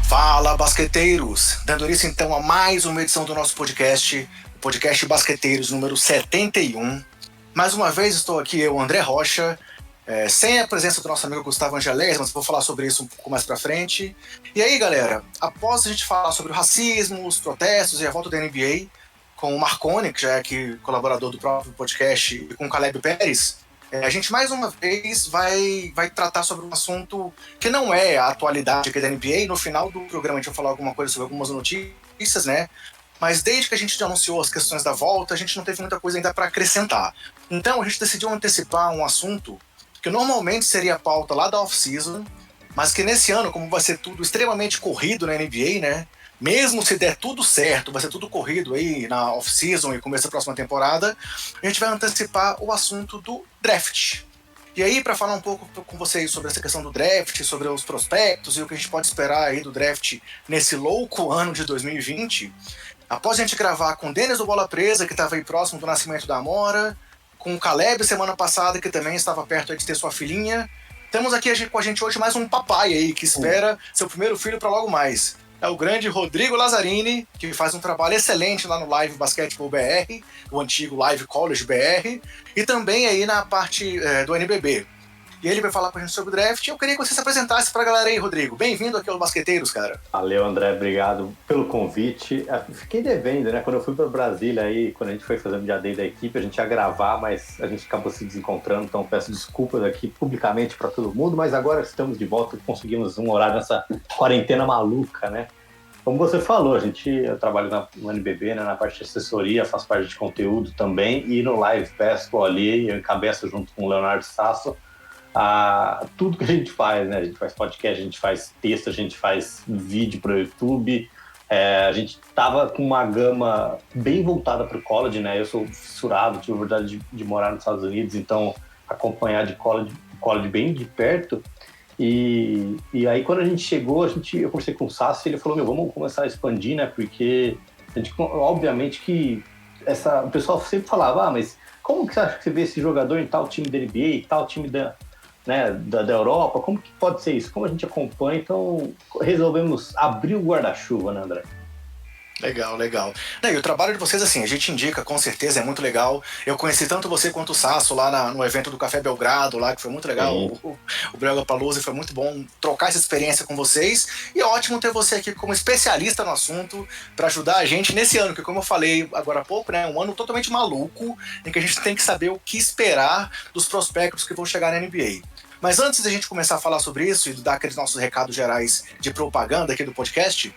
Fala, basqueteiros! Dando início então a mais uma edição do nosso podcast, o podcast Basqueteiros número 71. Mais uma vez estou aqui, eu, André Rocha, sem a presença do nosso amigo Gustavo Angelés, mas vou falar sobre isso um pouco mais pra frente. E aí, galera, após a gente falar sobre o racismo, os protestos e a volta da NBA, com o Marconi, que já é aqui colaborador do próprio podcast, e com o Caleb Pérez, a gente mais uma vez vai tratar sobre um assunto que não é a atualidade aqui da NBA. No final do programa a gente vai falar alguma coisa sobre algumas notícias, né? Mas desde que a gente já anunciou as questões da volta, a gente não teve muita coisa ainda para acrescentar. Então a gente decidiu antecipar um assunto que normalmente seria a pauta lá da off-season, mas que nesse ano, como vai ser tudo extremamente corrido na NBA, né? Mesmo se der tudo certo, vai ser tudo corrido aí na off-season e começo da próxima temporada, a gente vai antecipar o assunto do draft. E aí, para falar um pouco com vocês sobre essa questão do draft, sobre os prospectos e o que a gente pode esperar aí do draft nesse louco ano de 2020, após a gente gravar com o Denis do Bola Presa, que estava aí próximo do nascimento da Amora, com o Caleb semana passada, que também estava perto aí de ter sua filhinha, temos aqui com a gente hoje mais um papai aí, que espera seu primeiro filho para logo mais. É o grande Rodrigo Lazzarini, que faz um trabalho excelente lá no Live Basketball BR, o antigo Live College BR, e também aí na parte do NBB. E ele vai falar com a gente sobre o draft. Eu queria que você se apresentasse pra galera aí, Rodrigo. Bem-vindo aqui aos Basqueteiros, cara. Valeu, André. Obrigado pelo convite. Fiquei devendo, né? Quando eu fui para Brasília, aí, quando a gente foi fazer o dia day da equipe, a gente ia gravar, mas a gente acabou se desencontrando, então peço desculpas aqui publicamente para todo mundo, mas agora estamos de volta e conseguimos um horário nessa quarentena maluca, né? Como você falou, eu trabalho no NBB, né, na parte de assessoria, faço parte de conteúdo também, e no Live Basketball ali, eu encabeço junto com o Leonardo Sasso tudo que a gente faz, né? A gente faz podcast, a gente faz texto, a gente faz vídeo para o YouTube. A gente tava com uma gama bem voltada para o college, né? Eu sou fissurado, tive a oportunidade de morar nos Estados Unidos, então acompanhar de college bem de perto. E aí quando a gente chegou, eu conversei com o Sassi e ele falou, vamos começar a expandir, né? Porque a gente, obviamente que o pessoal sempre falava, mas como que você acha que você vê esse jogador em tal time da NBA, tal time da Europa? Como que pode ser isso? Como a gente acompanha? Então resolvemos abrir o guarda-chuva, né, André? Legal. E o trabalho de vocês, assim, a gente indica, com certeza, é muito legal. Eu conheci tanto você quanto o Sasso lá no evento do Café Belgrado, lá, que foi muito legal. O Belgapalooza, foi muito bom trocar essa experiência com vocês. E é ótimo ter você aqui como especialista no assunto para ajudar a gente nesse ano, que, como eu falei agora há pouco, né, um ano totalmente maluco, em que a gente tem que saber o que esperar dos prospectos que vão chegar na NBA. Mas antes da gente começar a falar sobre isso e dar aqueles nossos recados gerais de propaganda aqui do podcast,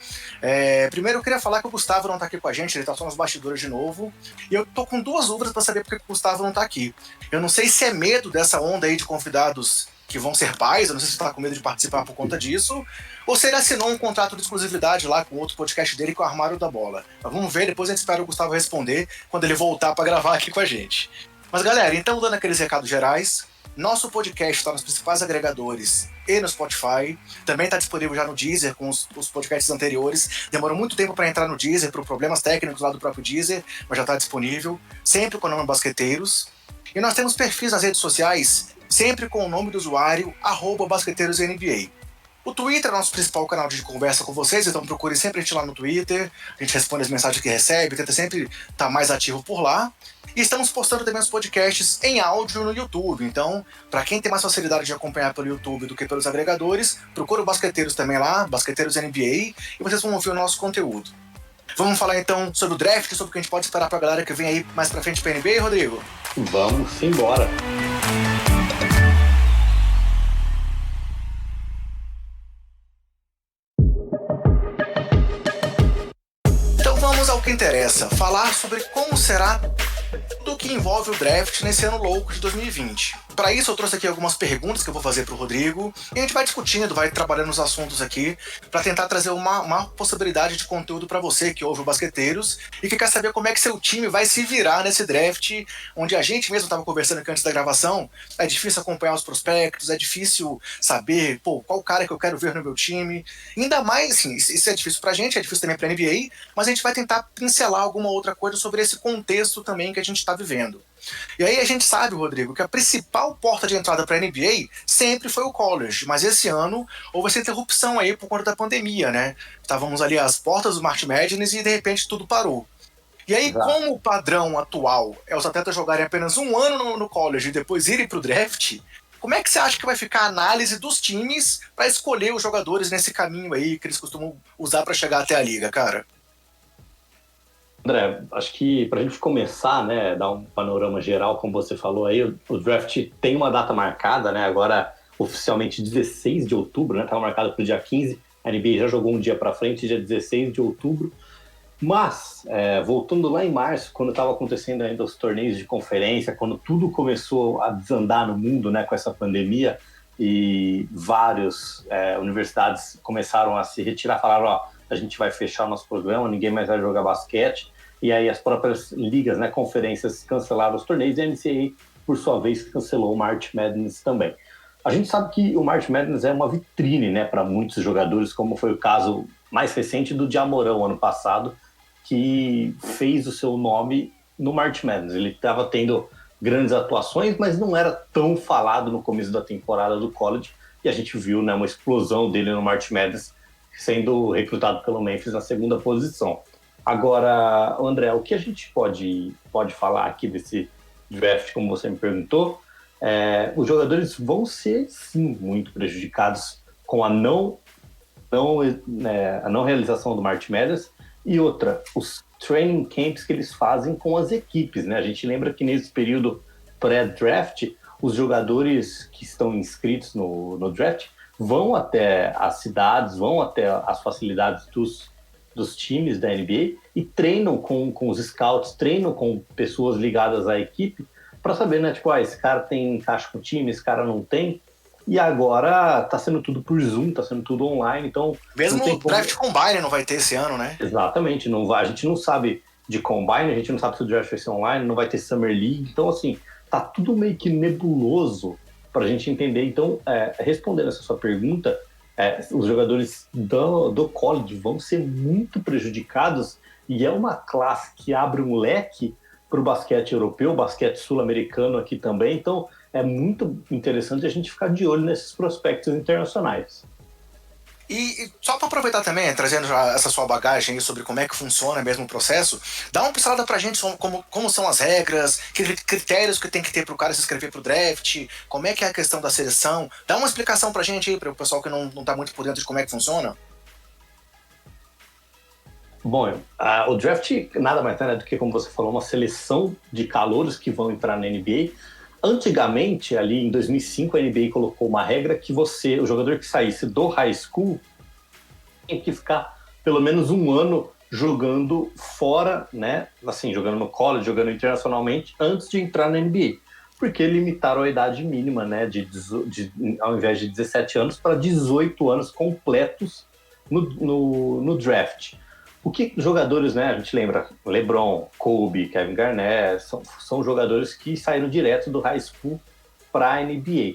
primeiro eu queria falar que o Gustavo não está aqui com a gente, ele está só nos bastidores de novo, e eu tô com duas dúvidas para saber porque o Gustavo não está aqui. Eu não sei se é medo dessa onda aí de convidados que vão ser pais, eu não sei se está com medo de participar por conta disso, ou se ele assinou um contrato de exclusividade lá com outro podcast dele, com o Armário da Bola. Mas vamos ver, depois a gente espera o Gustavo responder quando ele voltar para gravar aqui com a gente. Mas galera, então dando aqueles recados gerais, nosso podcast está nos principais agregadores e no Spotify. Também está disponível já no Deezer com os podcasts anteriores. Demorou muito tempo para entrar no Deezer por problemas técnicos lá do próprio Deezer, mas já está disponível, sempre com o nome Basqueteiros. E nós temos perfis nas redes sociais, sempre com o nome do usuário, @BasqueteirosNBA. O Twitter é o nosso principal canal de conversa com vocês, então procure sempre a gente lá no Twitter. A gente responde as mensagens que recebe, tenta sempre estar mais ativo por lá. E estamos postando também os podcasts em áudio no YouTube. Então, para quem tem mais facilidade de acompanhar pelo YouTube do que pelos agregadores, procura o Basqueteiros também lá, Basqueteiros NBA, e vocês vão ouvir o nosso conteúdo. Vamos falar então sobre o draft, sobre o que a gente pode esperar pra galera que vem aí mais pra frente pra NBA, Rodrigo? Vamos embora! Vamos ao que interessa, falar sobre como será tudo que envolve o draft nesse ano louco de 2020. para isso eu trouxe aqui algumas perguntas que eu vou fazer pro Rodrigo, e a gente vai discutindo, vai trabalhando os assuntos aqui, para tentar trazer uma possibilidade de conteúdo para você que ouve o Basqueteiros, e que quer saber como é que seu time vai se virar nesse draft, onde a gente mesmo estava conversando aqui antes da gravação, é difícil acompanhar os prospectos, é difícil saber, qual cara que eu quero ver no meu time, ainda mais, assim, isso é difícil pra gente, é difícil também pra NBA, mas a gente vai tentar pincelar alguma outra coisa sobre esse contexto também que a gente está vivendo. E aí a gente sabe, Rodrigo, que a principal porta de entrada para a NBA sempre foi o college, mas esse ano houve essa interrupção aí por conta da pandemia, né? Estávamos ali às portas do March Madness e de repente tudo parou. E aí, Exato. como o padrão atual é os atletas jogarem apenas um ano no college e depois irem para o draft, como é que você acha que vai ficar a análise dos times para escolher os jogadores nesse caminho aí que eles costumam usar para chegar até a liga, cara? André, acho que para a gente começar, né, dar um panorama geral, como você falou aí, o draft tem uma data marcada, né, agora oficialmente 16 de outubro, né, estava marcado para o dia 15, a NBA já jogou um dia para frente, dia 16 de outubro, mas, voltando lá em março, quando estava acontecendo ainda os torneios de conferência, quando tudo começou a desandar no mundo, né, com essa pandemia, e várias universidades começaram a se retirar, falaram, ó, a gente vai fechar o nosso programa, ninguém mais vai jogar basquete, e aí as próprias ligas, né, conferências cancelaram os torneios, e a NCAA, por sua vez, cancelou o March Madness também. A gente sabe que o March Madness é uma vitrine, né, para muitos jogadores, como foi o caso mais recente do Ja Morant, ano passado, que fez o seu nome no March Madness. Ele estava tendo grandes atuações, mas não era tão falado no começo da temporada do college, e a gente viu, né, uma explosão dele no March Madness, sendo recrutado pelo Memphis na segunda posição. Agora, André, o que a gente pode falar aqui desse draft, como você me perguntou, os jogadores vão ser, sim, muito prejudicados com a não realização do March Madness, e outra, os training camps que eles fazem com as equipes, né? A gente lembra que nesse período pré-draft, os jogadores que estão inscritos no draft vão até as cidades, vão até as facilidades dos times da NBA e treinam com os scouts, treinam com pessoas ligadas à equipe para saber, né? Tipo, esse cara tem encaixe com o time, esse cara não tem. E agora tá sendo tudo por Zoom, tá sendo tudo online, então... Mesmo o draft combine não vai ter esse ano, né? Exatamente, não vai, a gente não sabe de combine, a gente não sabe se o draft vai ser online, não vai ter Summer League, então assim, tá tudo meio que nebuloso pra gente entender. Então, respondendo essa sua pergunta, os jogadores do college vão ser muito prejudicados, e é uma classe que abre um leque para o basquete europeu, basquete sul-americano aqui também, então é muito interessante a gente ficar de olho nesses prospectos internacionais. E só para aproveitar também, trazendo já essa sua bagagem aí sobre como é que funciona mesmo o processo, dá uma pincelada pra gente como são as regras, que critérios que tem que ter pro cara se inscrever pro draft, como é que é a questão da seleção. Dá uma explicação pra gente aí, pro pessoal que não tá muito por dentro de como é que funciona. Bom, o draft nada mais é, né, do que, como você falou, uma seleção de calouros que vão entrar na NBA. Antigamente, ali em 2005, a NBA colocou uma regra que o jogador que saísse do high school, tinha que ficar pelo menos um ano jogando fora, né? Assim, jogando no college, jogando internacionalmente, antes de entrar na NBA. Porque limitaram a idade mínima, né? Ao invés de 17 anos, para 18 anos completos no draft. O que jogadores, né? A gente lembra LeBron, Kobe, Kevin Garnett, são jogadores que saíram direto do high school para a NBA.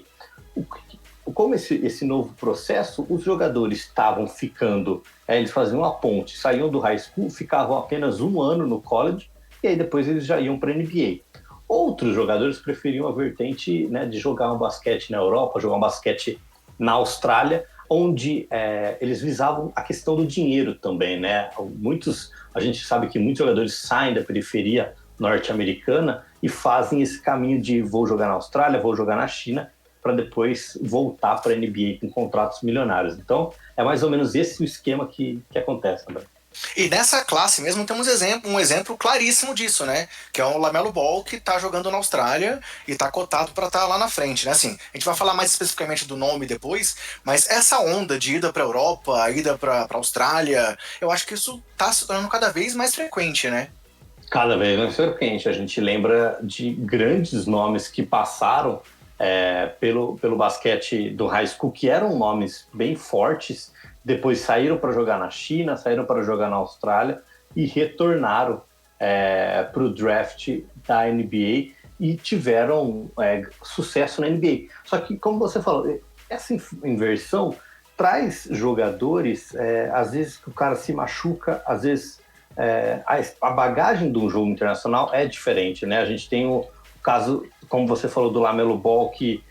Como esse novo processo, os jogadores estavam ficando, eles faziam a ponte, saíam do high school, ficavam apenas um ano no college e aí depois eles já iam para a NBA. Outros jogadores preferiam a vertente, né, de jogar um basquete na Europa, jogar um basquete na Austrália, onde eles visavam a questão do dinheiro também, né? A gente sabe que muitos jogadores saem da periferia norte-americana e fazem esse caminho de vou jogar na Austrália, vou jogar na China, para depois voltar para a NBA com contratos milionários. Então, é mais ou menos esse o esquema que acontece também. E nessa classe mesmo temos um exemplo claríssimo disso, né? Que é o LaMelo Ball, que tá jogando na Austrália e tá cotado para estar lá na frente, né? Assim, a gente vai falar mais especificamente do nome depois, mas essa onda de ida pra Europa, ida pra Austrália, eu acho que isso tá se tornando cada vez mais frequente, né? Cada vez mais frequente. A gente lembra de grandes nomes que passaram pelo basquete do high school, que eram nomes bem fortes, depois saíram para jogar na China, saíram para jogar na Austrália e retornaram para o draft da NBA e tiveram sucesso na NBA. Só que, como você falou, essa inversão traz jogadores, às vezes o cara se machuca, às vezes a bagagem de um jogo internacional é diferente, né? A gente tem o caso, como você falou, do LaMelo Ball, que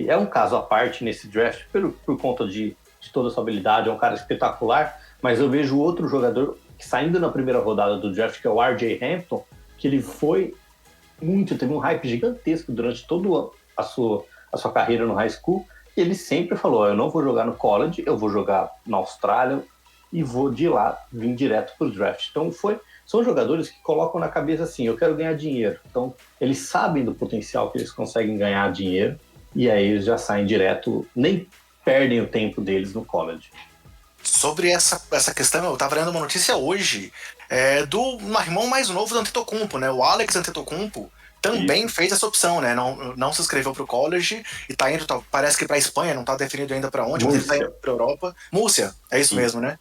é um caso à parte nesse draft, por conta de toda a sua habilidade, é um cara espetacular, mas eu vejo outro jogador que saindo na primeira rodada do draft, que é o R.J. Hampton, que ele teve um hype gigantesco durante toda a sua carreira no high school, e ele sempre falou, eu não vou jogar no college, eu vou jogar na Austrália e vou de lá vir direto para o draft. Então são jogadores que colocam na cabeça assim, eu quero ganhar dinheiro. Então eles sabem do potencial que eles conseguem ganhar dinheiro, e aí eles já saem direto, nem perdem o tempo deles no college. Sobre essa questão, eu tava lendo uma notícia hoje do irmão mais novo do Antetokounmpo, né? O Alex Antetokounmpo também fez essa opção, né? Não se inscreveu pro college e tá indo, parece que pra Espanha, não tá definido ainda pra onde, mas ele tá indo pra Europa. Múrcia, é isso mesmo, né?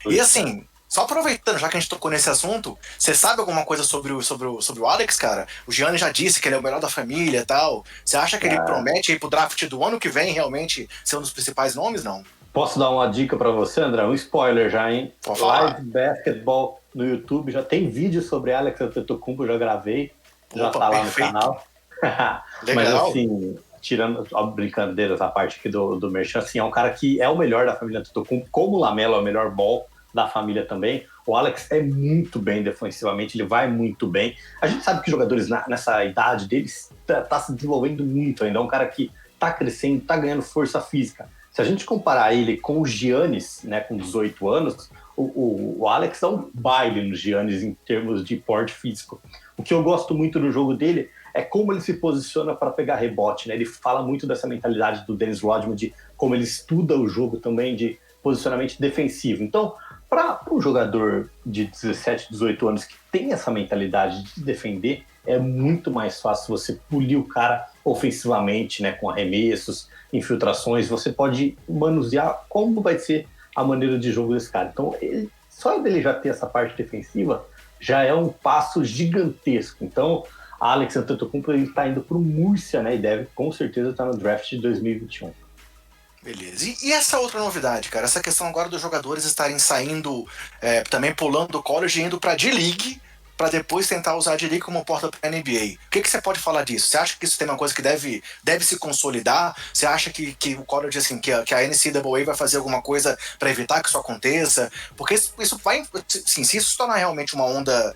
E assim, só aproveitando, já que a gente tocou nesse assunto, você sabe alguma coisa sobre o Alex, cara? O Gianni já disse que ele é o melhor da família e tal. Você acha que ele promete ir pro draft do ano que vem realmente ser um dos principais nomes, não? Posso dar uma dica para você, André? Um spoiler já, hein? Pode falar. Live Basketball no YouTube, já tem vídeo sobre Alex Antetokounmpo, já gravei, já tá lá perfeito. no canal. Mas assim, tirando brincadeiras à parte aqui do Merchan, assim, é um cara que é o melhor da família Antetokounmpo, como o Lamelo é o melhor ball da família também. O Alex é muito bem defensivamente, ele vai muito bem. A gente sabe que jogadores nessa idade deles tá se desenvolvendo muito ainda, é um cara que tá crescendo, tá ganhando força física. Se a gente comparar ele com o Giannis, né, com 18 anos, o Alex dá um baile no Giannis em termos de porte físico. O que eu gosto muito do jogo dele é como ele se posiciona para pegar rebote, né? Ele fala muito dessa mentalidade do Dennis Rodman, de como ele estuda o jogo também, de posicionamento defensivo. Então, para um jogador de 17, 18 anos que tem essa mentalidade de defender, é muito mais fácil você polir o cara ofensivamente, né, com arremessos, infiltrações. Você pode manusear como vai ser a maneira de jogo desse cara. Então, só dele já ter essa parte defensiva já é um passo gigantesco. Então, Alex Antetokounmpo está indo para o Múrcia, né, e deve com certeza estar no draft de 2021. Beleza. E essa outra novidade, cara? Essa questão agora dos jogadores estarem saindo, também pulando do college e indo pra D-League, para depois tentar usar a D-League como porta para a NBA. O que você pode falar disso? Você acha que isso tem uma coisa que deve se consolidar? Você acha que o college, assim, que a NCAA vai fazer alguma coisa para evitar que isso aconteça? Porque isso vai, assim, se isso se tornar realmente uma onda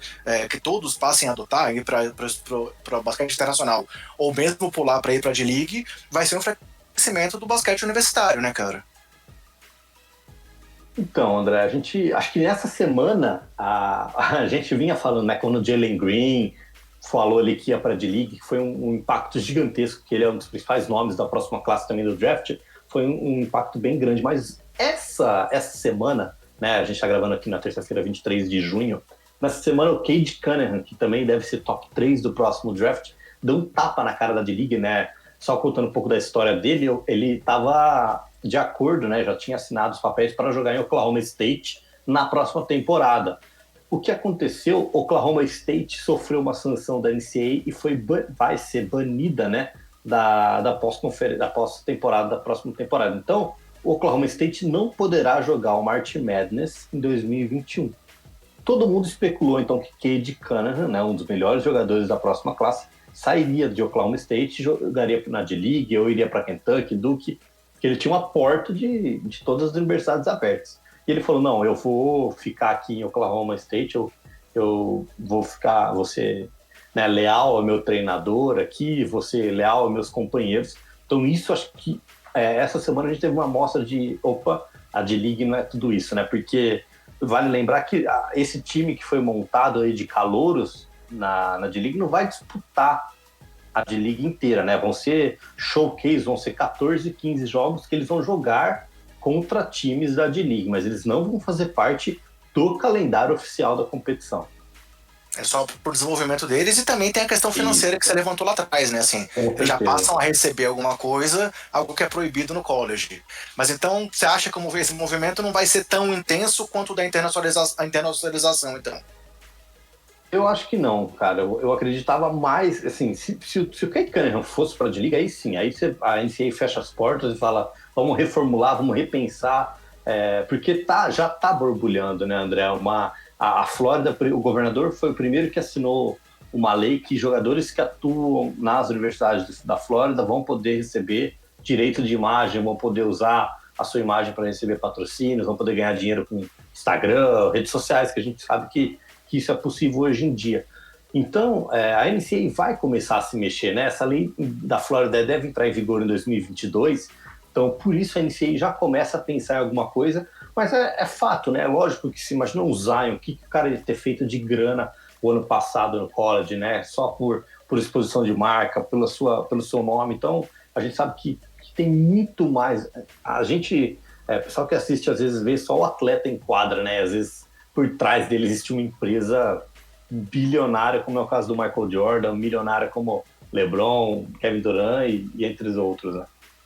que todos passem a adotar, ir para o basquete internacional, ou mesmo pular para ir para a D-League, vai ser um crescimento do basquete universitário, né, cara? Então, André, acho que nessa semana a gente vinha falando, né, quando o Jalen Green falou ali que ia para a D-League, que foi um impacto gigantesco, que ele é um dos principais nomes da próxima classe também do draft, foi um impacto bem grande, mas essa semana, né, a gente está gravando aqui na terça-feira, 23 de junho, nessa semana o Cade Cunningham, que também deve ser top 3 do próximo draft, deu um tapa na cara da D-League, né, só contando um pouco da história dele, ele estava de acordo, né, já tinha assinado os papéis para jogar em Oklahoma State na próxima temporada. O que aconteceu? Oklahoma State sofreu uma sanção da NCAA e vai ser banida, né, da pós-temporada, da próxima temporada. Então, o Oklahoma State não poderá jogar o March Madness em 2021. Todo mundo especulou, então, que Cade Cunningham, né, um dos melhores jogadores da próxima classe, sairia de Oklahoma State, jogaria na D-League, ou iria para Kentucky, Duke, que ele tinha uma porta de todas as universidades abertas. E ele falou, não, eu vou ficar aqui em Oklahoma State, eu vou ser, né, leal ao meu treinador aqui, vou ser leal aos meus companheiros. Então isso, acho que essa semana a gente teve uma amostra de, a D-League não é tudo isso, né? Porque vale lembrar que esse time que foi montado aí de calouros na D-League não vai disputar a D-League inteira, né? Vão ser showcase, vão ser 14, 15 jogos que eles vão jogar contra times da D-League, mas eles não vão fazer parte do calendário oficial da competição. É só pro desenvolvimento deles e também tem a questão financeira que você levantou lá atrás, né? Assim, Com eles já certeza. passam a receber alguma coisa, algo que é proibido no college. Mas então, você acha que esse movimento não vai ser tão intenso quanto o da internacionalização, então? Eu acho que não, cara. Eu acreditava mais, assim, se o Kate Cunningham fosse para a D-League, aí sim, a NCAA fecha as portas e fala, vamos reformular, vamos repensar, porque já tá borbulhando, né, André? A Flórida, o governador foi o primeiro que assinou uma lei que jogadores que atuam nas universidades da Flórida vão poder receber direito de imagem, vão poder usar a sua imagem para receber patrocínios, vão poder ganhar dinheiro com Instagram, redes sociais, que a gente sabe que isso é possível hoje em dia. Então, a NCAA vai começar a se mexer, né? Essa lei da Flórida deve entrar em vigor em 2022, então por isso a NCAA já começa a pensar em alguma coisa, mas é fato, né? É lógico que se imagina um Zion, o que o cara ia ter feito de grana o ano passado no college, né? Só por exposição de marca, pelo seu nome. Então, a gente sabe que tem muito mais. A gente, pessoal que assiste, às vezes vê só o atleta em quadra, né? Às vezes por trás dele existe uma empresa bilionária, como é o caso do Michael Jordan, milionária como LeBron, Kevin Durant e entre os outros, né?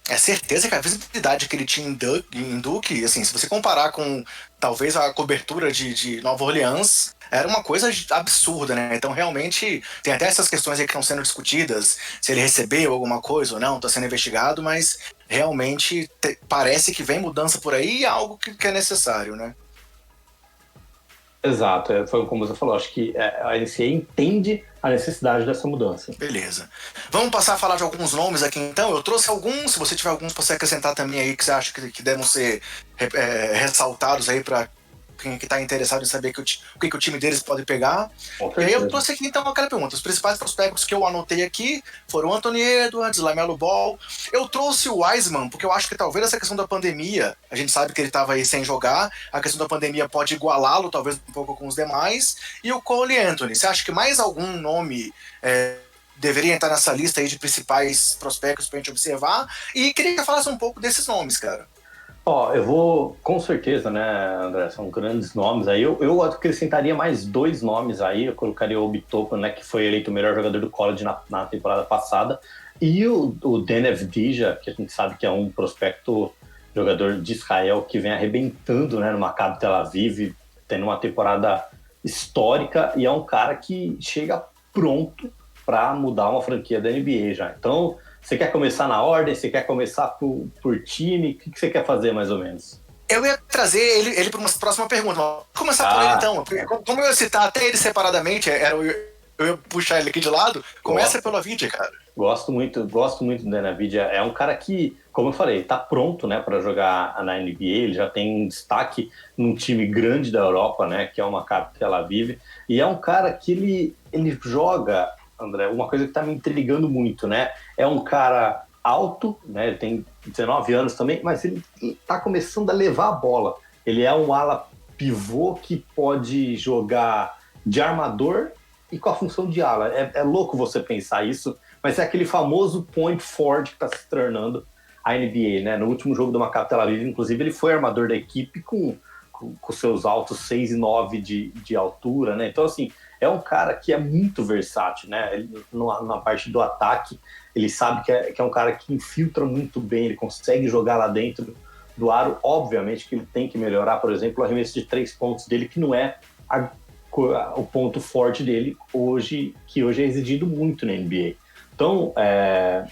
É certeza que a visibilidade que ele tinha em Duke, assim, se você comparar com talvez a cobertura de Nova Orleans, era uma coisa absurda, né? Então, realmente, tem até essas questões aí que estão sendo discutidas, se ele recebeu alguma coisa ou não, está sendo investigado, mas realmente parece que vem mudança por aí e é algo que é necessário, né? Exato, foi como você falou, acho que a NCAA entende a necessidade dessa mudança. Beleza. Vamos passar a falar de alguns nomes aqui então. Eu trouxe alguns, se você tiver alguns para você acrescentar também aí que você acha que devem ser ressaltados aí para quem que está interessado em saber o que o time deles pode pegar. Com E aí eu certeza. trouxe aqui então aquela pergunta. Os principais prospectos que eu anotei aqui foram Anthony Edwards, LaMelo Ball. Eu trouxe o Wiseman porque eu acho que talvez essa questão da pandemia, a gente sabe que ele estava aí sem jogar, a questão da pandemia pode igualá-lo talvez um pouco com os demais. E o Cole Anthony, você acha que mais algum nome deveria entrar nessa lista aí de principais prospectos pra gente observar? E queria que você falasse um pouco desses nomes, cara. Ó, eu vou, com certeza, né, André, são grandes nomes aí. Eu acrescentaria mais dois nomes aí. Eu colocaria o Obi Toppin, né, que foi eleito o melhor jogador do college na temporada passada, e o Dan Avdija, que a gente sabe que é um prospecto jogador de Israel que vem arrebentando, né, no Maccabi Tel Aviv, tendo uma temporada histórica, e é um cara que chega pronto para mudar uma franquia da NBA já. Então, você quer começar na ordem? Você quer começar por time? O que você quer fazer, mais ou menos? Eu ia trazer ele para uma próxima pergunta. Vamos começar por ele então. Como eu ia citar até ele separadamente, eu ia puxar ele aqui de lado. Começa Gosto. pela Vidia, cara. Gosto muito do Danavid. É um cara que, como eu falei, está pronto, né, para jogar na NBA. Ele já tem um destaque num time grande da Europa, né, que é uma Maccabi Tel Aviv. E é um cara que ele joga, André, uma coisa que está me intrigando muito, né? É um cara alto, né? Ele tem 19 anos também, mas ele está começando a levar a bola. Ele é um ala pivô que pode jogar de armador e com a função de ala. É louco você pensar isso, mas é aquele famoso point forward que está se tornando a NBA, né? No último jogo do Maccabi Tel Aviv, inclusive, ele foi armador da equipe com seus altos 6 e 9 de altura, né? Então, assim, é um cara que é muito versátil, né? Ele, na parte do ataque, ele sabe que é um cara que infiltra muito bem, ele consegue jogar lá dentro do aro. Obviamente que ele tem que melhorar, por exemplo, o arremesso de 3 pontos dele, que não é o ponto forte dele hoje, que hoje é exigido muito na NBA. Então,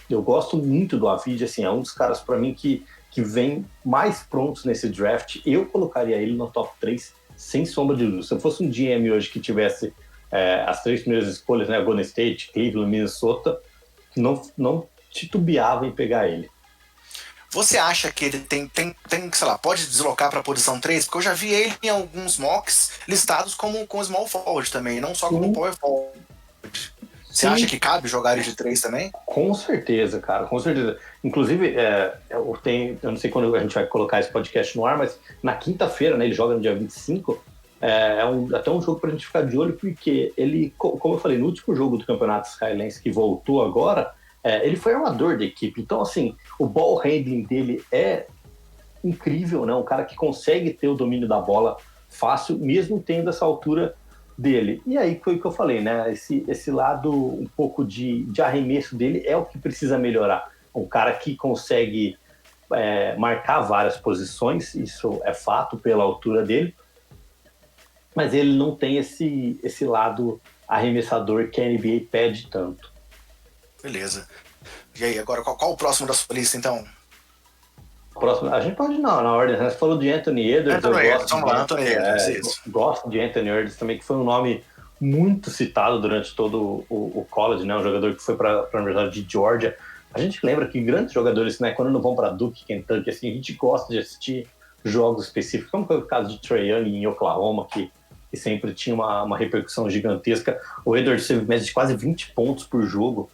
eu gosto muito do Avdija, assim, é um dos caras para mim que vem mais prontos nesse draft. Eu colocaria ele no top 3, sem sombra de dúvida. Se eu fosse um GM hoje que tivesse as 3 primeiras escolhas, né, Golden State, Cleveland, Minnesota, não titubeava em pegar ele. Você acha que ele tem sei lá, pode deslocar para a posição 3? Porque eu já vi ele em alguns mocks listados como com small forward também, não só como power forward. Você acha que cabe jogar ele de 3 também? Com certeza, cara, com certeza. Inclusive, eu não sei quando a gente vai colocar esse podcast no ar, mas na quinta-feira, né, ele joga no dia 25, até um jogo pra gente ficar de olho, porque ele, como eu falei, no último jogo do Campeonato Israelense que voltou agora, ele foi armador da equipe. Então, assim, o ball handling dele é incrível, né? Um cara que consegue ter o domínio da bola fácil, mesmo tendo essa altura dele. E aí foi o que eu falei, né? Esse lado um pouco de arremesso dele é o que precisa melhorar. Um cara que consegue marcar várias posições, isso é fato pela altura dele, mas ele não tem esse lado arremessador que a NBA pede tanto. Beleza. E aí, agora, qual o próximo da sua lista, então? Próximo, a gente pode não, na ordem. Você falou de Anthony Edwards, eu gosto. Vamos lá, Anthony Edwards, isso. Gosto de Anthony Edwards também, que foi um nome muito citado durante todo o college, né? Um jogador que foi para a Universidade de Georgia. A gente lembra que grandes jogadores, né? Quando não vão para Duke, Kentucky, assim, a gente gosta de assistir jogos específicos, como foi o caso de Trae Young em Oklahoma, que sempre tinha uma repercussão gigantesca. O Edwards teve média de quase 20 pontos por jogo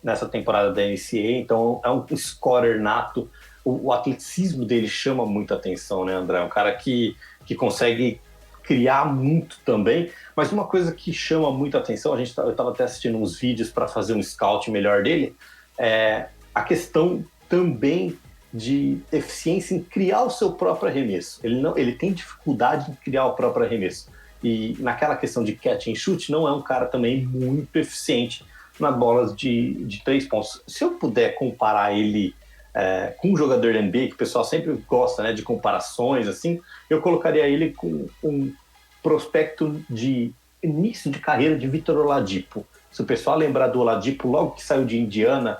nessa temporada da NCAA, então é um scorer nato. O atleticismo dele chama muita atenção, né, André? É um cara que consegue criar muito também, mas uma coisa que chama muita atenção, eu estava até assistindo uns vídeos para fazer um scout melhor dele, é a questão também de eficiência em criar o seu próprio arremesso. Ele tem dificuldade em criar o próprio arremesso. E naquela questão de catch and shoot, não é um cara também muito eficiente nas bolas de 3 pontos. Se eu puder comparar ele com um jogador da NBA, que o pessoal sempre gosta, né, de comparações, assim, eu colocaria ele com um prospecto de início de carreira de Victor Oladipo. Se o pessoal lembrar do Oladipo, logo que saiu de Indiana,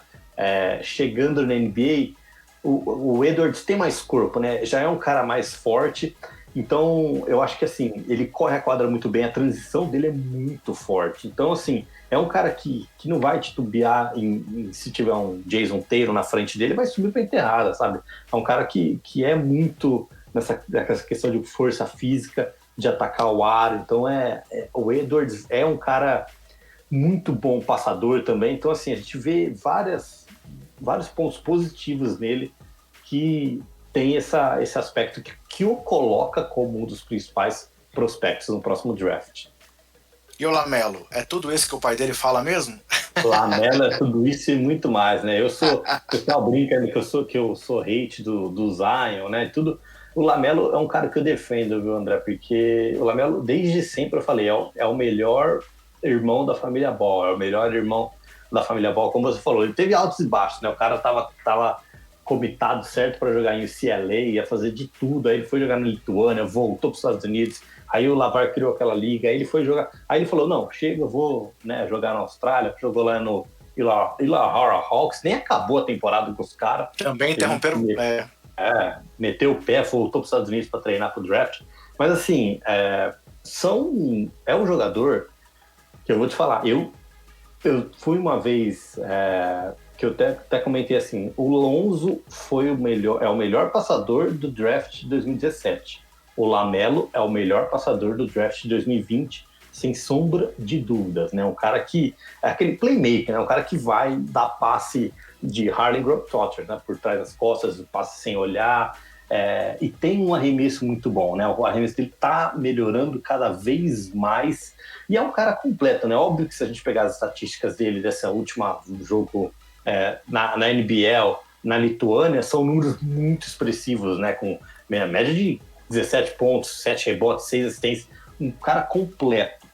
chegando na NBA, o Edwards tem mais corpo, né? Já é um cara mais forte, então eu acho que assim, ele corre a quadra muito bem, a transição dele é muito forte. Então, assim, é um cara que não vai titubear se tiver um Jason Tatum na frente dele, vai subir para enterrada, sabe? É um cara que é muito nessa questão de força física, de atacar o ar. Então, o Edwards é um cara muito bom passador também. Então, assim, a gente vê vários pontos positivos nele que tem esse aspecto que o coloca como um dos principais prospectos no próximo draft. E o Lamelo, é tudo isso que o pai dele fala mesmo? Lamelo é tudo isso e muito mais, né? O pessoal brinca que eu sou hate do Zion, né? Tudo. O Lamelo é um cara que eu defendo, viu, André? Porque o Lamelo, desde sempre, eu falei, é o melhor irmão da família Ball, é o melhor irmão da família Ball, como você falou. Ele teve altos e baixos, né? O cara tava comitado certo para jogar em UCLA, ia fazer de tudo. Aí ele foi jogar na Lituânia, voltou para os Estados Unidos. Aí o Lavar criou aquela liga, aí ele foi jogar. Aí ele falou: não, chega, eu vou, né, jogar na Austrália. Jogou lá no Illawarra Hawks, nem acabou a temporada com os caras. Também interromperam. Meteu o pé, voltou para os Estados Unidos para treinar para o draft. Mas assim, é um jogador que eu vou te falar. Eu fui uma vez. Que eu até comentei assim, o Lonzo é o melhor passador do draft de 2017. O Lamelo é o melhor passador do draft de 2020, sem sombra de dúvidas, né? Um cara que é aquele playmaker, né? Um cara que vai dar passe de Harlem Globetrotter, né? Por trás das costas, passe sem olhar, e tem um arremesso muito bom, né? O arremesso dele tá melhorando cada vez mais, e é um cara completo, né? Óbvio que se a gente pegar as estatísticas dele dessa última jogo na NBL, na Lituânia, são números muito expressivos, né? Com média de 17 pontos, 7 rebotes, 6 assistências, um cara completo.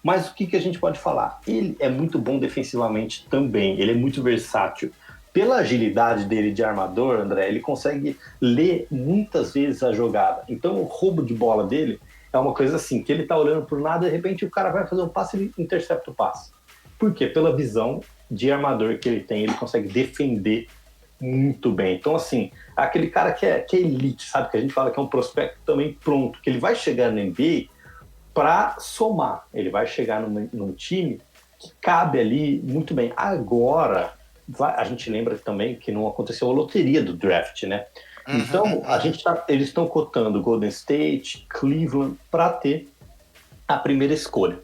Mas o que a gente pode falar? Ele é muito bom defensivamente também, ele é muito versátil. Pela agilidade dele de armador, André, ele consegue ler muitas vezes a jogada. Então o roubo de bola dele é uma coisa assim, que ele tá olhando por nada, de repente o cara vai fazer um passe e ele intercepta o passe. Por quê? Pela visão de armador que ele tem, ele consegue defender muito bem. Então, assim, aquele cara que é elite, sabe? Que a gente fala que é um prospecto também pronto, que ele vai chegar na NBA para somar. Ele vai chegar num time que cabe ali muito bem. Agora, a gente lembra também que não aconteceu a loteria do draft, né? Então, eles estão cotando Golden State, Cleveland, para ter a primeira escolha.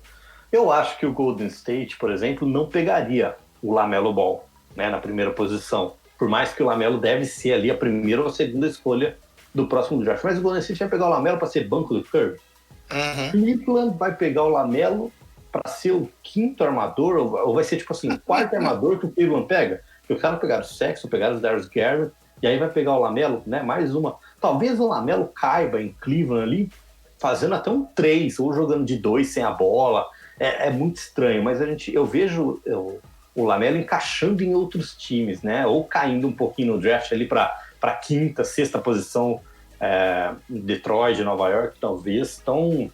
Eu acho que o Golden State, por exemplo, não pegaria o Lamelo Ball, né, na primeira posição. Por mais que o Lamelo deve ser ali a primeira ou a segunda escolha do próximo draft. Mas o Golden State vai pegar o Lamelo para ser banco do Curry. Cleveland vai pegar o Lamelo para ser o quinto armador, ou vai ser tipo assim, o quarto armador que o Cleveland pega. Porque os caras pegaram o Sexton, pegaram o Darius Garrett, e aí vai pegar o Lamelo, né, mais uma. Talvez o Lamelo caiba em Cleveland ali, fazendo até um 3, ou jogando de 2 sem a bola. É muito estranho, mas eu vejo o Lamelo encaixando em outros times, né? Ou caindo um pouquinho no draft ali para quinta, sexta posição, Detroit, Nova York, talvez. Então,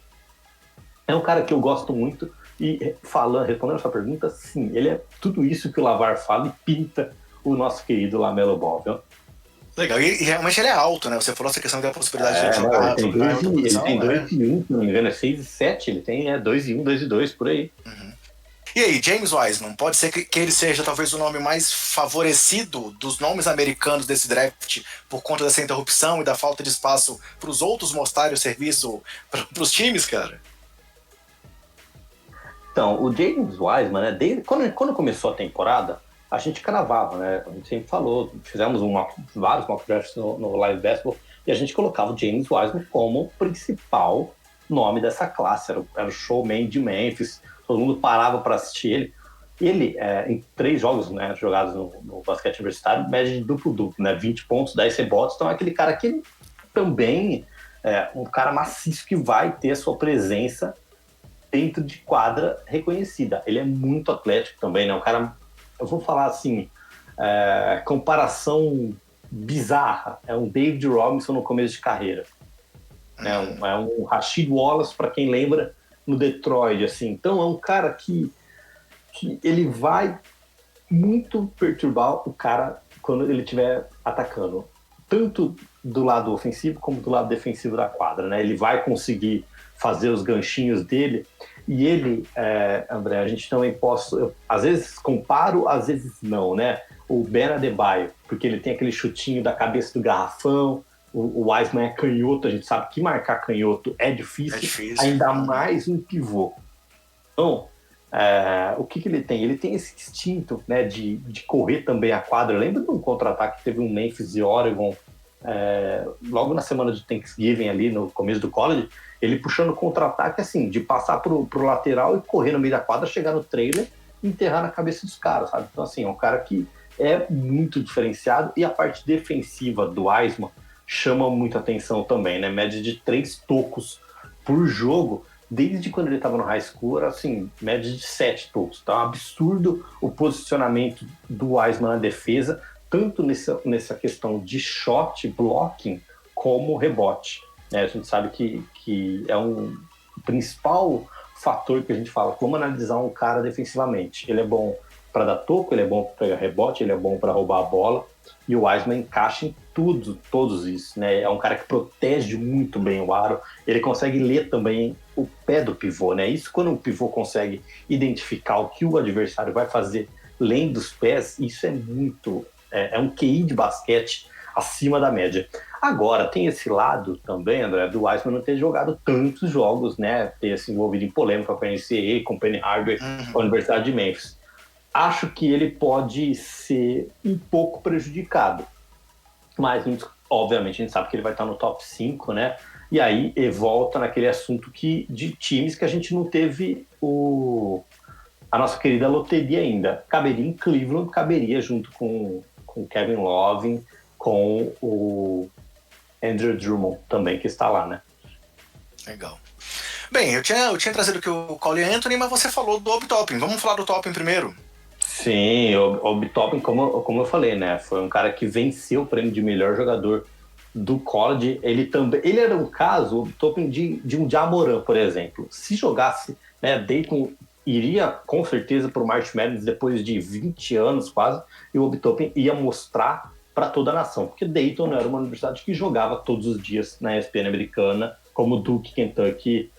é um cara que eu gosto muito. E respondendo a sua pergunta, sim, ele é tudo isso que o Lavar fala e pinta o nosso querido Lamelo Ball, viu? Legal, e realmente ele é alto, né? Você falou essa questão da possibilidade de Ele jogar tem em outra 2 posição, né? e 1, se não me engano, é 6 e 7, ele tem 2 e 1, 2 e 2, por aí. Uhum. E aí, James Wiseman, pode ser que ele seja talvez o nome mais favorecido dos nomes americanos desse draft por conta dessa interrupção e da falta de espaço para os outros mostrarem o serviço para os times, cara? Então, o James Wiseman, né, desde quando começou a temporada, a gente cravava, né? A gente sempre falou, fizemos vários mock drafts no Live Basketball e a gente colocava o James Wiseman como o principal nome dessa classe. Era o showman de Memphis, todo mundo parava para assistir ele. Ele, em 3 jogos, né, jogados no basquete universitário, média de duplo-duplo, né? 20 pontos, 10 rebotes. Então é aquele cara que também é um cara maciço que vai ter a sua presença dentro de quadra reconhecida. Ele é muito atlético também, né? Um cara, eu vou falar assim, comparação bizarra. É um David Robinson no começo de carreira. É um Rasheed Wallace, para quem lembra, no Detroit, assim. Então é um cara que ele vai muito perturbar o cara quando ele estiver atacando, tanto do lado ofensivo como do lado defensivo da quadra, né? Ele vai conseguir fazer os ganchinhos dele, e ele, André, a gente também às vezes comparo, às vezes não, né? O Ben Adebayo, porque ele tem aquele chutinho da cabeça do garrafão, o Wiseman é canhoto, a gente sabe que marcar canhoto é difícil. Ainda mais um pivô. Então, o que ele tem? Ele tem esse instinto, né, de correr também a quadra. Lembra de um contra-ataque que teve um Memphis e Oregon logo na semana de Thanksgiving, ali no começo do college, ele puxando contra-ataque, assim, de passar pro lateral e correr no meio da quadra, chegar no trailer e enterrar na cabeça dos caras, sabe? Então, assim, é um cara que é muito diferenciado, e a parte defensiva do Wiseman chama muita atenção também, né? Média de 3 tocos por jogo, desde quando ele estava no high school, era assim, média de 7 tocos. Então é um absurdo o posicionamento do Wiseman na defesa, tanto nessa questão de shot, blocking, como rebote. A gente sabe que é um principal fator que a gente fala, vamos analisar um cara defensivamente. Ele é bom para dar toco, ele é bom para pegar rebote, ele é bom para roubar a bola, e o Wiseman encaixa em todos isso, né? É um cara que protege muito bem o aro, ele consegue ler também o pé do pivô, né? Isso, quando o pivô consegue identificar o que o adversário vai fazer lendo os pés, isso é muito... É um QI de basquete acima da média. Agora, tem esse lado também, André, do Wiseman não ter jogado tantos jogos, né? Ter se envolvido em polêmica com a NCAA, com o Penny Hardaway, com a Universidade de Memphis. Acho que ele pode ser um pouco prejudicado. Mas, obviamente, a gente sabe que ele vai estar no top 5, né? E aí volta naquele assunto de times que a gente não teve a nossa querida loteria ainda. Caberia em Cleveland, caberia junto com Kevin Love, com o Andrew Drummond também, que está lá, né? Legal. Bem, eu tinha trazido aqui o Cole Anthony, mas você falou do Obi Toppin. Vamos falar do Toppin primeiro? Sim, o Obi Toppin, como eu falei, né? Foi um cara que venceu o prêmio de melhor jogador do college. Ele era um caso, o Obi Toppin, de um Ja Morant, por exemplo. Se jogasse, né, Dayton iria com certeza para o March Madness depois de 20 anos quase, e o Obi Toppin ia mostrar para toda a nação, porque Dayton não era uma universidade que jogava todos os dias na ESPN americana, como o Duke, Kentucky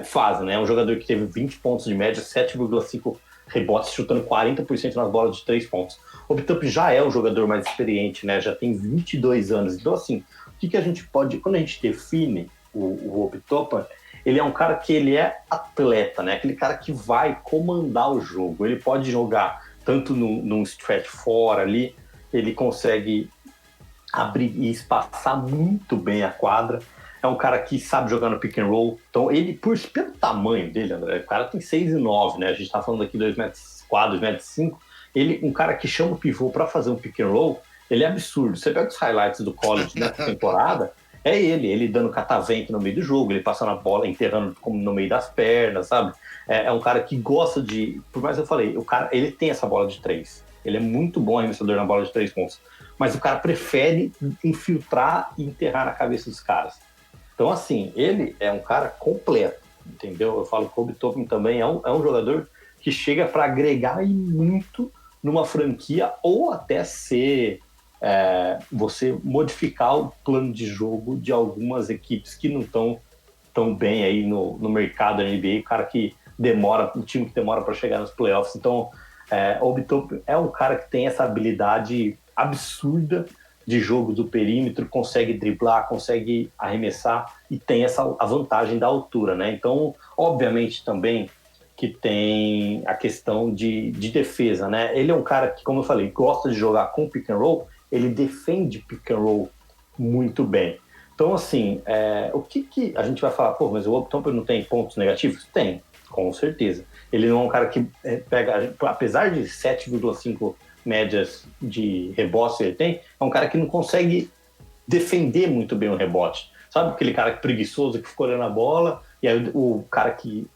faz, né? Um jogador que teve 20 pontos de média, 7,5 rebotes, chutando 40% nas bolas de 3 pontos. O Obi Toppin já é um jogador mais experiente, né? Já tem 22 anos. Então, assim, o que a gente pode... Quando a gente define o Obi Toppin, ele é um cara que ele é atleta, né? Aquele cara que vai comandar o jogo. Ele pode jogar tanto num stretch fora ali, ele consegue abrir e espaçar muito bem a quadra. É um cara que sabe jogar no pick and roll. Então, pelo tamanho dele, André, o cara tem 6'9", né? A gente tá falando aqui 2,4 m, 2,5 m. Um cara que chama o pivô para fazer um pick and roll, ele é absurdo. Você pega os highlights do college nessa temporada, é ele dando catavento no meio do jogo, ele passando a bola, enterrando no meio das pernas, sabe? É um cara que gosta de... Por mais que eu falei, o cara, ele tem essa bola de 3. Ele é muito bom arremessador na bola de 3 pontos. Mas o cara prefere infiltrar e enterrar na cabeça dos caras. Então, assim, ele é um cara completo, entendeu? Eu falo que o Obi Toppin também é um jogador que chega para agregar e muito numa franquia ou até ser... você modificar o plano de jogo de algumas equipes que não estão tão bem aí no mercado da NBA, o time que demora para chegar nos playoffs. Então, o Obi Toppin é um cara que tem essa habilidade absurda de jogo do perímetro, consegue driblar, consegue arremessar e tem a vantagem da altura, né? Então, obviamente também que tem a questão de defesa, né? Ele é um cara que, como eu falei, gosta de jogar com pick and roll, ele defende pick and roll muito bem. Então, assim, o que a gente vai falar? Pô, mas o Obi Toppin não tem pontos negativos? Tem, com certeza. Ele não é um cara que pega, apesar de 7,5 médias de rebote ele tem, é um cara que não consegue defender muito bem o rebote. Sabe aquele cara preguiçoso que fica olhando a bola e aí o cara que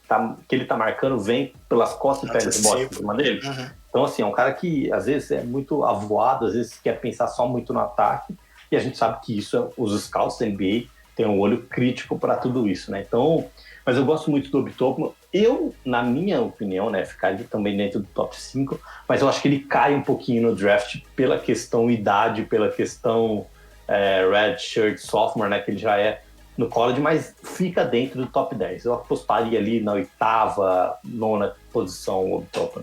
ele tá marcando vem pelas costas e pega o rebote em cima dele? Uhum. Então, assim, é um cara que às vezes é muito avoado, às vezes quer pensar só muito no ataque, e a gente sabe que isso, os scouts da NBA têm um olho crítico para tudo isso, né? Então, mas eu gosto muito do Obi Toppin. Eu, na minha opinião, né, ficaria também dentro do top 5, mas eu acho que ele cai um pouquinho no draft pela questão idade, pela questão red shirt sophomore, né, que ele já é no college, mas fica dentro do top 10. Eu apostaria ali na 8ª, 9ª posição o Obi Toppin.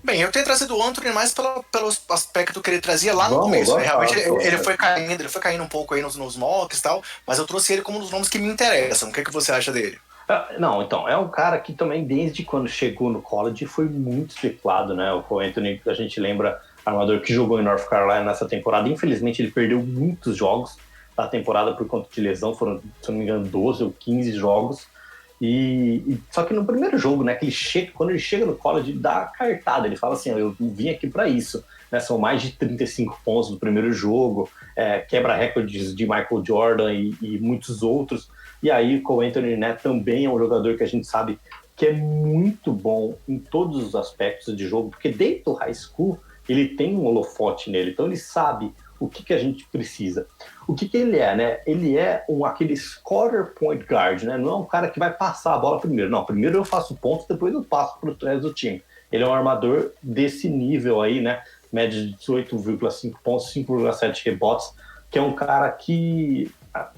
Bem, eu tenho trazido o Anthony mais pelo aspecto que ele trazia lá no começo. Né? Realmente ele foi caindo um pouco aí nos mocks e tal, mas eu trouxe ele como um dos nomes que me interessam. O que você acha dele? Não, então, é um cara que também, desde quando chegou no college, foi muito especulado, né? O Cole Anthony, a gente lembra, armador que jogou em North Carolina nessa temporada. Infelizmente, ele perdeu muitos jogos da temporada por conta de lesão. Foram, se não me engano, 12 ou 15 jogos. Só que no primeiro jogo, né, quando ele chega no college, dá a cartada. Ele fala assim, eu vim aqui para isso. Né? São mais de 35 pontos no primeiro jogo, quebra recordes de Michael Jordan e muitos outros. E aí o Cole Anthony, né, também é um jogador que a gente sabe que é muito bom em todos os aspectos de jogo, porque dentro do high school ele tem um holofote nele, então ele sabe o que a gente precisa. O que ele é, né? Ele é aquele scorer point guard, né? Não é um cara que vai passar a bola primeiro. Não, primeiro eu faço pontos, depois eu passo para o resto do time. Ele é um armador desse nível aí, né? Média de 18,5 pontos, 5,7 rebotes, que é um cara que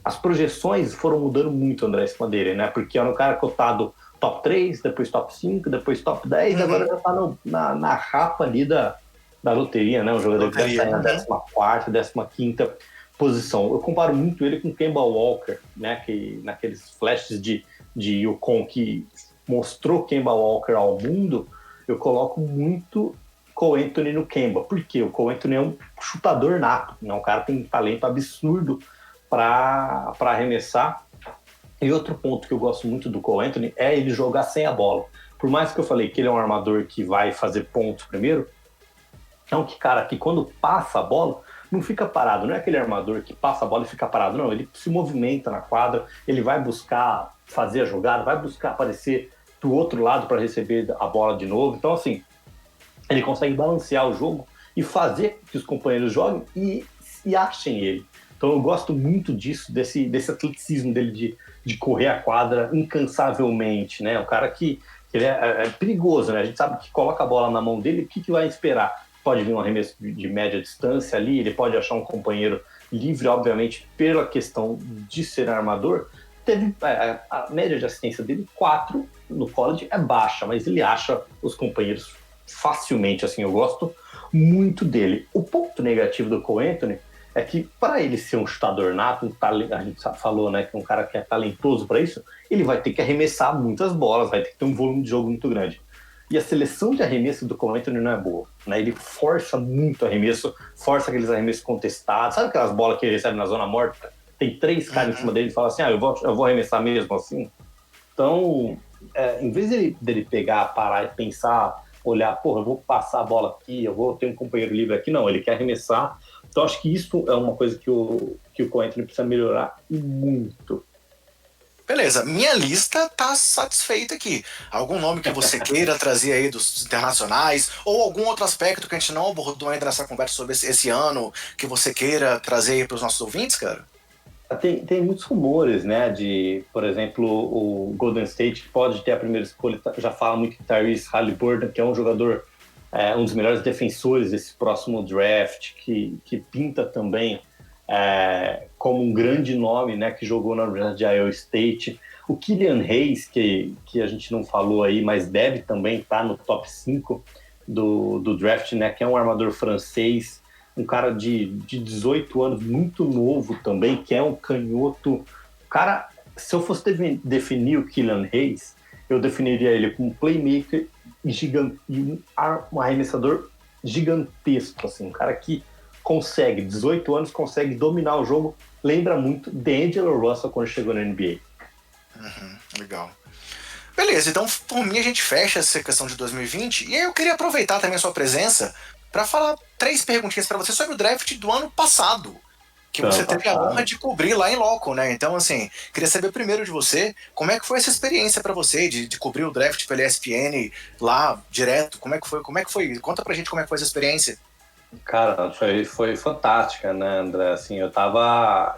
as projeções foram mudando muito, André, em cima dele, né? Porque era um cara cotado top 3, depois top 5, depois top 10, e agora já tá na rapa ali da loteria, né? Um jogador que vai sair na 14ª, 15ª posição. Eu comparo muito ele com o Kemba Walker, né? Que naqueles flashes de Yukon que mostrou Kemba Walker ao mundo, eu coloco muito Cole Anthony no Kemba. Por quê? O Cole Anthony é um chutador nato, né? Um cara que tem um talento absurdo para arremessar. E outro ponto que eu gosto muito do Cole Anthony é ele jogar sem a bola. Por mais que eu falei que ele é um armador que vai fazer pontos primeiro, é um cara que quando passa a bola não fica parado. Não é aquele armador que passa a bola e fica parado, não. Ele se movimenta na quadra, ele vai buscar fazer a jogada, vai buscar aparecer do outro lado para receber a bola de novo. Então, assim, ele consegue balancear o jogo e fazer que os companheiros joguem e achem ele. Então eu gosto muito disso, desse atleticismo dele de correr a quadra incansavelmente, né? Um cara que ele é perigoso, né? A gente sabe que coloca a bola na mão dele, o que vai esperar? Pode vir um arremesso de média distância ali, ele pode achar um companheiro livre, obviamente, pela questão de ser armador. Teve a média de assistência dele, 4 no college, é baixa, mas ele acha os companheiros facilmente, assim, eu gosto muito dele. O ponto negativo do Cole Anthony é que, para ele ser um chutador nato, a gente falou, né, que é um cara que é talentoso para isso, ele vai ter que arremessar muitas bolas, vai ter que ter um volume de jogo muito grande. E a seleção de arremesso do Cole Anthony não é boa, né? Ele força muito arremesso, força aqueles arremessos contestados. Sabe aquelas bolas que ele recebe na zona morta? Tem 3 caras em cima dele e fala assim, eu vou arremessar mesmo assim? Então, em vez dele pegar, parar e pensar, olhar, eu vou passar a bola aqui, eu vou ter um companheiro livre aqui, não, ele quer arremessar Então acho que isso é uma coisa que o Cole Anthony precisa melhorar muito. Beleza, minha lista tá satisfeita aqui. Algum nome que você queira trazer aí dos internacionais, ou algum outro aspecto que a gente não abordou ainda nessa conversa sobre esse ano, que você queira trazer aí para os nossos ouvintes, cara? Tem muitos rumores, né, de, por exemplo, o Golden State que pode ter a primeira escolha, já fala muito em Tyrese Haliburton, que é um jogador, um dos melhores defensores desse próximo draft, que pinta também como um grande nome, né, que jogou na Universidade de Iowa State. O Killian Hayes, que a gente não falou aí, mas deve também estar no top 5 do draft, né, que é um armador francês, um cara de 18 anos, muito novo também, que é um canhoto. Cara, se eu fosse definir o Killian Hayes, eu definiria ele como um playmaker gigante, e um arremessador gigantesco, assim, um cara que consegue, 18 anos, consegue dominar o jogo. Lembra muito D'Angelo Russell quando chegou na NBA. Legal. Beleza, então por mim a gente fecha essa questão de 2020. E aí eu queria aproveitar também a sua presença para falar 3 perguntinhas para você sobre o draft do ano passado, que você teve a honra de cobrir lá em loco, né? Então, assim, queria saber primeiro de você, como é que foi essa experiência para você de cobrir o draft pela ESPN lá direto? Como é que foi? Conta pra gente como é que foi essa experiência. Cara, foi fantástica, né, André? Assim, eu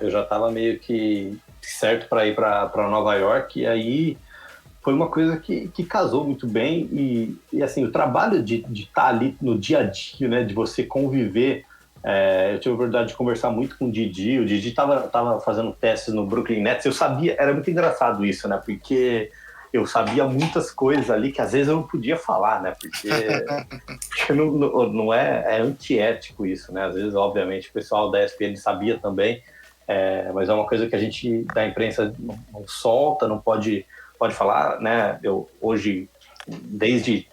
já tava meio que certo para ir para Nova York, e aí foi uma coisa que casou muito bem, e assim, o trabalho de estar ali no dia a dia, né, de você conviver, eu tive a oportunidade de conversar muito com o Didi estava fazendo testes no Brooklyn Nets, eu sabia, era muito engraçado isso, né, porque eu sabia muitas coisas ali que às vezes eu não podia falar, né, porque não é antiético isso, né, às vezes, obviamente, o pessoal da ESPN sabia também, mas é uma coisa que a gente da imprensa não solta, não pode falar, né? Eu hoje, desde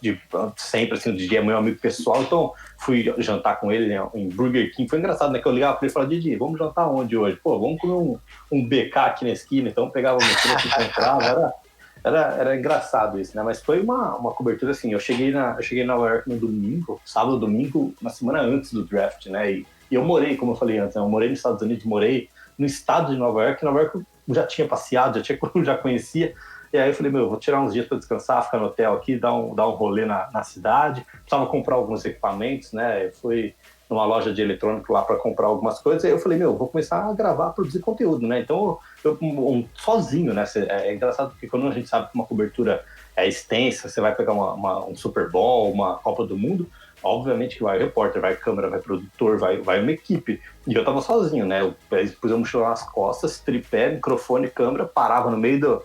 sempre, assim, o Didi é meu amigo pessoal, então fui jantar com ele, né, em Burger King. Foi engraçado, né? Que eu ligava para ele e falava, Didi, vamos jantar onde hoje? Pô, vamos comer um BK aqui na esquina. Então pegava uma esquina, se encontrava, era engraçado isso, né? Mas foi uma cobertura assim. Eu cheguei em Nova York no domingo, sábado, domingo, uma semana antes do draft, né? E eu morei, como eu falei antes, né? Eu morei nos Estados Unidos, morei no estado de Nova York. Nova York eu já tinha passeado, já conhecia. E aí eu falei, vou tirar uns dias para descansar, ficar no hotel aqui, dar um rolê na cidade. Precisava comprar alguns equipamentos, né? Eu fui numa loja de eletrônico lá para comprar algumas coisas. Aí eu falei, vou começar a gravar, produzir conteúdo, né? Então, sozinho, né? É engraçado porque quando a gente sabe que uma cobertura é extensa, você vai pegar um Super Bowl, uma Copa do Mundo, obviamente que vai repórter, vai câmera, vai produtor, vai uma equipe. E eu tava sozinho, né? Eu pus a mochila nas costas, tripé, microfone, câmera, parava no meio do...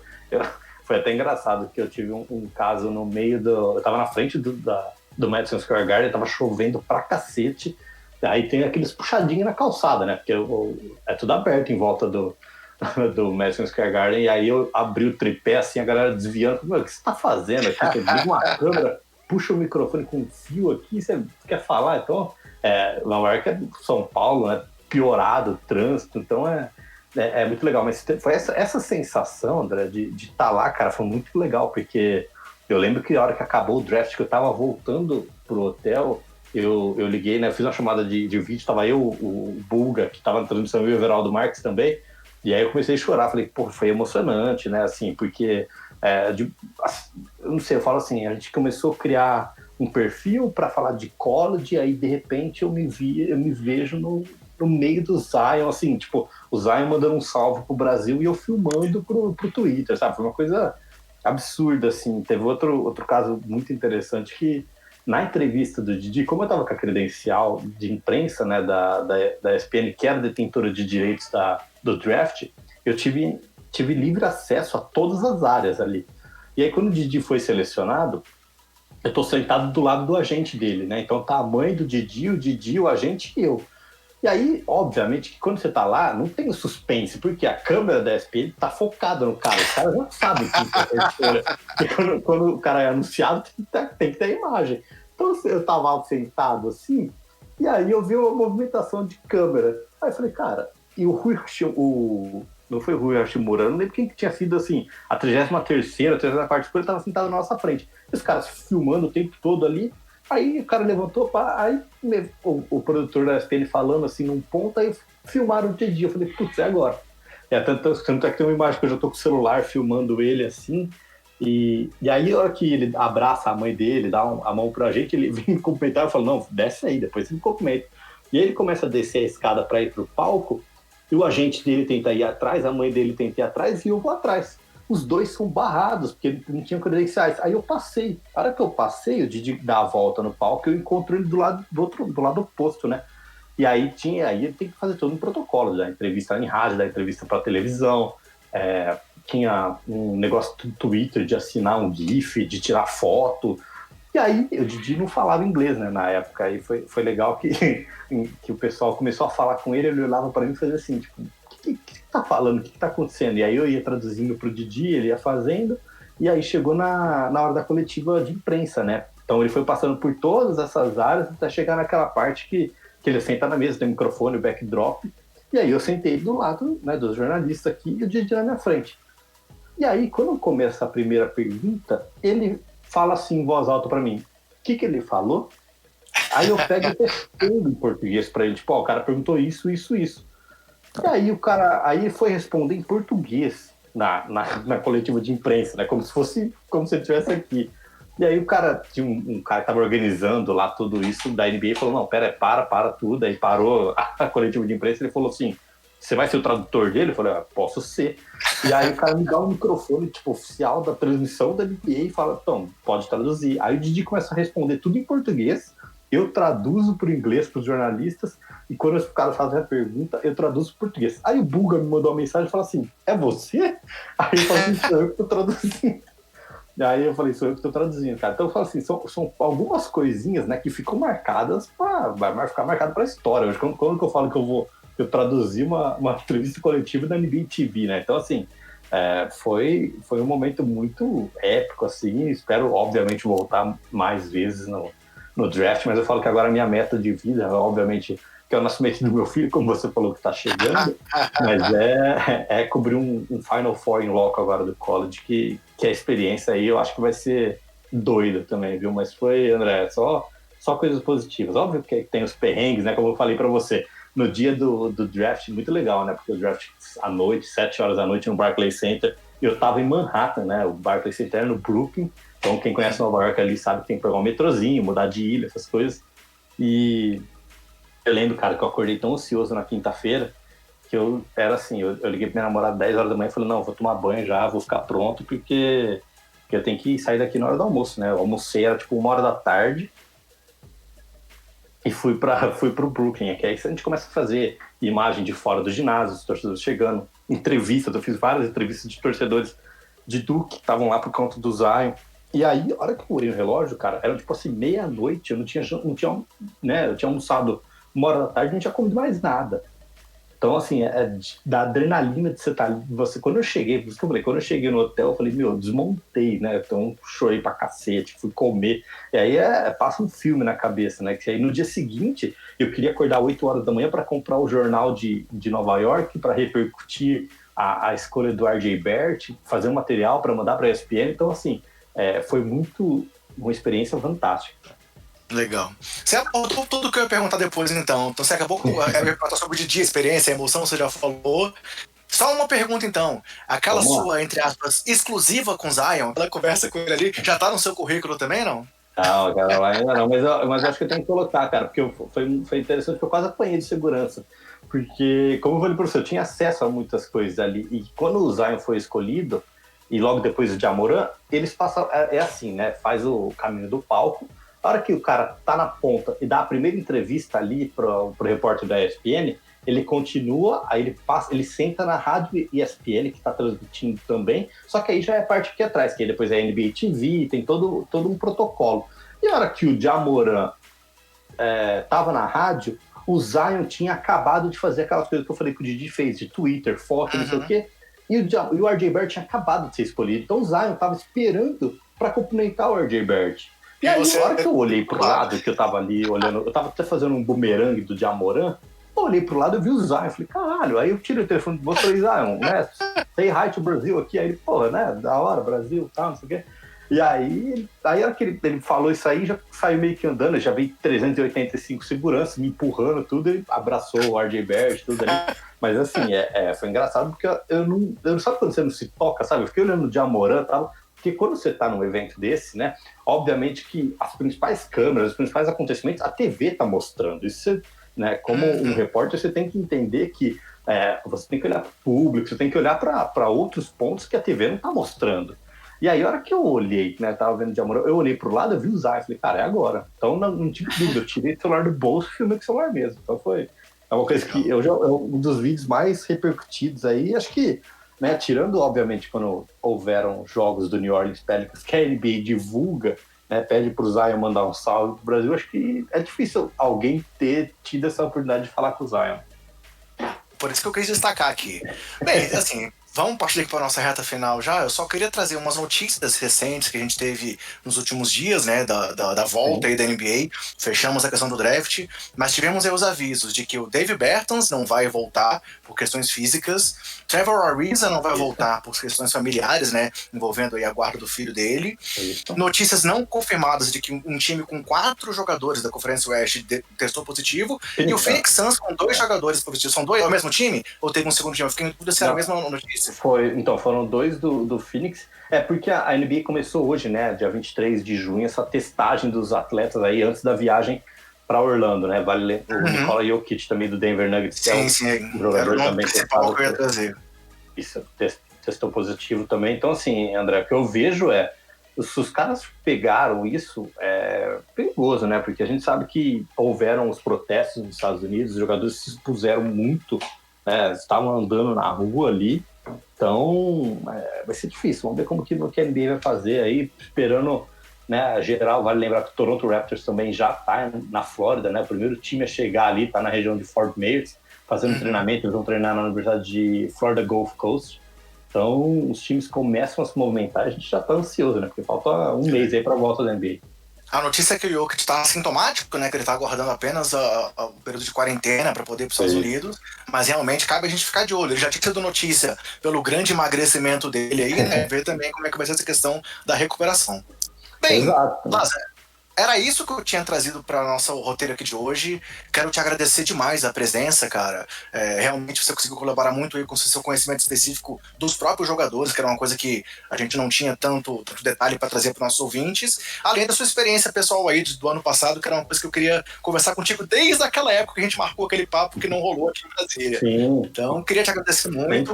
Foi até engraçado que eu tive um caso no meio do... Eu tava na frente do Madison Square Garden, tava chovendo pra cacete. Aí tem aqueles puxadinhos na calçada, né? Porque é tudo aberto em volta do Madison Square Garden. E aí eu abri o tripé, assim, a galera desviando. O que você tá fazendo aqui? Você liga uma câmera, puxa o microfone com um fio aqui, você quer falar? Então, Nova York é São Paulo, né? Piorado o trânsito, então é muito legal. Mas foi essa sensação, André, de estar lá, cara, foi muito legal, porque eu lembro que a hora que acabou o draft, que eu tava voltando pro hotel, eu liguei, né, eu fiz uma chamada de vídeo, tava eu, o Bulga, que tava na transmissão, e o Everaldo Marques também, e aí eu comecei a chorar, falei, pô, foi emocionante, né, assim, porque, eu não sei, eu falo assim, a gente começou a criar um perfil para falar de college, e aí, de repente, eu me vejo no meio do Zion, assim, tipo, o Zion mandando um salve pro Brasil e eu filmando pro Twitter, sabe? Foi uma coisa absurda, assim. Teve outro caso muito interessante que, na entrevista do Didi, como eu tava com a credencial de imprensa, né, da ESPN, que era detentora de direitos do draft, eu tive livre acesso a todas as áreas ali. E aí, quando o Didi foi selecionado, eu tô sentado do lado do agente dele, né? Então tá a mãe do Didi, o agente e eu. E aí, obviamente, que quando você tá lá, não tem o suspense, porque a câmera da ESPN tá focada no cara. Os caras já sabem que é a história. Porque quando o cara é anunciado, tem que ter a imagem. Então, eu tava sentado assim, e aí eu vi uma movimentação de câmera. Aí eu falei, cara, e o Rui não foi o Rui Hashimura, eu não lembro quem que tinha sido, assim, a 33ª, a 34ª escolha, tava sentado na nossa frente. E os caras filmando o tempo todo ali. Aí o cara levantou, aí o produtor da ESPN falando assim num ponto, aí filmaram o Didi. Eu falei, putz, é agora. Tanto é que tem uma imagem que eu já tô com o celular filmando ele assim. E aí, a hora que ele abraça a mãe dele, dá a mão pra gente, ele vem me cumprimentar e fala, não, desce aí, depois você me cumprimenta. E aí ele começa a descer a escada pra ir pro palco, e o agente dele tenta ir atrás, a mãe dele tenta ir atrás, e eu vou atrás. Os dois são barrados, porque não tinham credenciais. Aí eu passei. A hora que eu passei, o Didi dá a volta no palco, eu encontro ele do lado oposto, né? E aí ele tem que fazer todo um protocolo, da entrevista em rádio, da entrevista pra televisão, tinha um negócio do Twitter de assinar um GIF, de tirar foto. E aí, o Didi não falava inglês, né, na época. Aí foi legal que o pessoal começou a falar com ele, ele olhava para mim e fazia assim, tipo, o que tá falando? O que tá acontecendo? E aí eu ia traduzindo pro Didi, ele ia fazendo, e aí chegou na hora da coletiva de imprensa, né? Então ele foi passando por todas essas áreas até chegar naquela parte que ele senta na mesa, tem o microfone, o backdrop, e aí eu sentei do lado, né, dos jornalistas aqui e o Didi na minha frente. E aí, quando começa a primeira pergunta, ele fala assim em voz alta pra mim, o que ele falou? Aí eu pego e respondo em português pra ele, tipo, o cara perguntou isso. E aí aí ele foi responder em português na coletiva de imprensa, né? Como se ele estivesse aqui. E aí o cara, tinha um cara que tava organizando lá tudo isso da NBA, falou, não, para tudo. Aí parou a coletiva de imprensa, ele falou assim, você vai ser o tradutor dele? Eu falei, posso ser. E aí o cara me dá um microfone, tipo, oficial da transmissão da NBA e fala, então, pode traduzir. Aí o Didi começa a responder tudo em português, eu traduzo para o inglês para os jornalistas, e quando os caras fazem a pergunta, eu traduzo para o português. Aí o Buga me mandou uma mensagem e falou assim, é você? Aí eu falei assim, sou eu que estou traduzindo. E aí eu falei, sou eu que estou traduzindo, cara. Então eu falo assim, são algumas coisinhas, né, que ficam marcadas, vai ficar marcado para a história. Hoje, quando eu falo que eu traduzi uma entrevista coletiva da NBA TV, né? Então, assim, foi um momento muito épico, assim. Espero, obviamente, voltar mais vezes no draft, mas eu falo que agora a minha meta de vida, obviamente, que é o nascimento do meu filho, como você falou que está chegando, mas é cobrir um Final Four em loco agora do college, que a experiência aí eu acho que vai ser doida também, viu? Mas foi, André, só coisas positivas. Óbvio que tem os perrengues, né? Como eu falei para você, no dia do draft, muito legal, né? Porque o draft à noite, 7 horas da noite, no Barclays Center. Eu tava em Manhattan, né? O Barclays Center é no Brooklyn. Então, quem conhece Nova York ali sabe que tem que pegar um metrozinho, mudar de ilha, essas coisas. E eu lembro, cara, que eu acordei tão ansioso na quinta-feira que eu era assim, eu liguei pra minha namorada 10 horas da manhã e falei, não, vou tomar banho já, vou ficar pronto, porque eu tenho que sair daqui na hora do almoço, né? Eu almocei, era tipo 1 hora da tarde, e fui pro Brooklyn, que aí a gente começa a fazer imagem de fora do ginásio, os torcedores chegando, entrevistas, eu fiz várias entrevistas de torcedores de Duke que estavam lá por conta do Zion. E aí, a hora que eu olhei no relógio, cara, era tipo assim, meia-noite, eu não tinha, né, eu tinha almoçado 1 hora da tarde, não tinha comido mais nada. Então, assim, da adrenalina de você estar ali. Quando eu cheguei, por isso que eu falei, quando eu cheguei no hotel, eu falei, eu desmontei, né? Então, chorei pra cacete, fui comer. E aí passa um filme na cabeça, né? Que aí no dia seguinte, eu queria acordar 8 horas da manhã para comprar o jornal de Nova York, para repercutir a escolha do RJ Barrett, fazer um material para mandar para a ESPN. Então, assim, foi uma experiência fantástica. Legal. Você apontou tudo que eu ia perguntar depois, então. Então você acabou com eu ia perguntar sobre o Didi, experiência, emoção, você já falou. Só uma pergunta, então. Aquela sua, entre aspas, exclusiva com Zion, aquela conversa com ele ali, já tá no seu currículo também, não? Não, cara, lá ainda não. Mas eu acho que eu tenho que colocar, cara, porque foi interessante, porque eu quase apanhei de segurança. Porque, como eu falei para você, eu tinha acesso a muitas coisas ali. E quando o Zion foi escolhido, e logo depois o Jamoran, eles passam... É assim, né? Faz o caminho do palco. A hora que o cara tá na ponta e dá a primeira entrevista ali pro repórter da ESPN, ele continua, aí ele senta na rádio ESPN, que tá transmitindo também, só que aí já é a parte aqui atrás, que aí depois é NBA TV, tem todo um protocolo. E a hora que o Jamoran tava na rádio, o Zion tinha acabado de fazer aquelas coisas que eu falei que o Didi fez, de Twitter, foto, não sei o quê, e o RJ Barrett tinha acabado de ser escolhido. Então o Zion tava esperando para cumprimentar o RJ Barrett. E aí, na hora que eu olhei pro lado, que eu tava ali olhando, eu tava até fazendo um bumerangue do Jamoran, eu olhei pro lado e vi o Zion, eu falei, caralho, aí eu tiro o telefone do moço e falei, Zion, né, say hi to Brasil aqui, aí ele, porra, né, da hora, Brasil, tal, não sei o quê. E aí a hora que ele falou isso aí, já saiu meio que andando, já veio 385 seguranças, me empurrando tudo, ele abraçou o RJ Barrett, tudo ali. Mas assim, foi engraçado porque eu não sabe quando você não se toca, sabe? Eu fiquei olhando o Jamoran e tal, porque quando você tá num evento desse, né, obviamente que as principais câmeras, os principais acontecimentos, a TV tá mostrando. Isso, né, como um repórter, você tem que entender que você tem que olhar para o público, você tem que olhar para outros pontos que a TV não tá mostrando. E aí, a hora que eu olhei, né, tava vendo o Jamoran, eu olhei pro lado, eu vi o Zion, falei, cara, é agora. Então, não tive dúvida, eu tirei o celular do bolso e filmei com o celular mesmo. Então, é uma coisa que um dos vídeos mais repercutidos aí, acho que, né, tirando, obviamente, quando houveram jogos do New Orleans Pelicans, que a NBA divulga, né, pede pro Zion mandar um salve pro Brasil, acho que é difícil alguém ter tido essa oportunidade de falar com o Zion. Por isso que eu quis destacar aqui. Bem, assim, vamos partir aqui para a nossa reta final já. Eu só queria trazer umas notícias recentes que a gente teve nos últimos dias, né, da volta aí da NBA. Fechamos a questão do draft, mas tivemos aí os avisos de que o David Bertans não vai voltar por questões físicas, Trevor Ariza não vai voltar por questões familiares, né, envolvendo aí a guarda do filho dele. Notícias não confirmadas de que um time com 4 jogadores da Conferência Oeste testou positivo, e o Phoenix Suns com 2 jogadores positivos. São 2 ao mesmo time? Ou teve um segundo time? Eu fiquei em dúvida se era a mesma notícia. Então, foram 2 do Phoenix. Porque a NBA começou hoje, né, dia 23 de junho, essa testagem dos atletas aí antes da viagem para Orlando, né? Vale lembrar o Nikola Jokic também do Denver Nuggets, que sim. Um jogador também testado. Que eu ia trazer. Isso, testou positivo também. Então, assim, André, o que eu vejo se os caras pegaram isso, é perigoso, né? Porque a gente sabe que houveram os protestos nos Estados Unidos, os jogadores se expuseram muito, né? Estavam andando na rua ali. Então, vai ser difícil. Vamos ver como que a NBA vai fazer aí, esperando, né, geral. Vale lembrar que o Toronto Raptors também já está na Flórida, né? O primeiro time a chegar ali, está na região de Fort Myers, fazendo treinamento. Eles vão treinar na Universidade de Florida Gulf Coast. Então, os times começam a se movimentar. A gente já está ansioso, né? Porque falta um mês aí para a volta da NBA. A notícia é que o Jokic está assintomático, né? Que ele está aguardando apenas o período de quarentena para poder ir para os Estados Unidos. Mas realmente cabe a gente ficar de olho. Ele já tinha tido notícia pelo grande emagrecimento dele aí, né? Ver também como é que vai ser essa questão da recuperação. Bem, Lázaro, era isso que eu tinha trazido para nosso roteiro aqui de hoje. Quero te agradecer demais a presença, cara. Realmente você conseguiu colaborar muito aí com o seu conhecimento específico dos próprios jogadores, que era uma coisa que a gente não tinha tanto detalhe para trazer para nossos ouvintes. Além da sua experiência pessoal aí do ano passado, que era uma coisa que eu queria conversar contigo desde aquela época que a gente marcou aquele papo que não rolou aqui em Brasília. Sim. Então, queria te agradecer muito.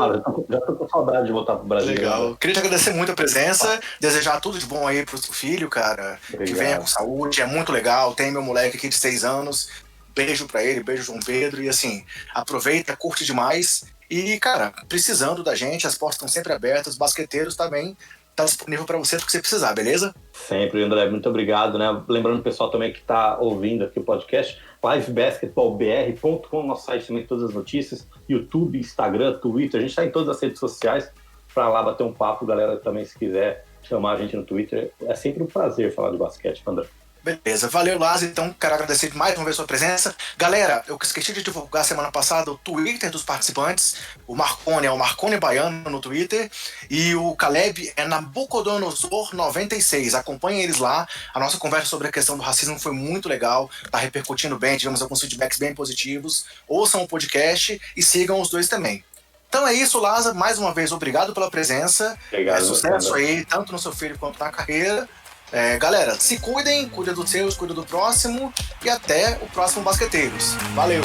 Já tô com saudade de voltar pro Brasil. Legal. Queria te agradecer muito a presença, desejar tudo de bom aí pro seu filho, cara. Obrigado. Que venha com saúde. É muito legal, tem meu moleque aqui de 6 anos, beijo pra ele, beijo João Pedro, e assim, aproveita, curte demais, e cara, precisando da gente, as portas estão sempre abertas, basqueteiros também, tá disponível pra você, porque você precisar, beleza? Sempre, André, muito obrigado, né? Lembrando o pessoal também que tá ouvindo aqui o podcast, livebasketballbr.com, nosso site também, todas as notícias, YouTube, Instagram, Twitter, a gente tá em todas as redes sociais, pra lá bater um papo, galera, também se quiser chamar a gente no Twitter, é sempre um prazer falar de basquete, André. Beleza, valeu, Lázaro. Então, quero agradecer mais uma vez a sua presença. Galera, eu esqueci de divulgar semana passada o Twitter dos participantes. O Marcone é o Marcone Baiano no Twitter e o Caleb é Nabucodonosor96. Acompanhem eles lá. A nossa conversa sobre a questão do racismo foi muito legal, tá repercutindo bem, tivemos alguns feedbacks bem positivos. Ouçam o podcast e sigam os dois também. Então é isso, Lázaro. Mais uma vez, obrigado pela presença. Obrigado, sucesso aí, tanto no seu filho quanto na carreira. Galera, se cuidem, cuida dos seus, cuida do próximo e até o próximo Basqueteiros. Valeu!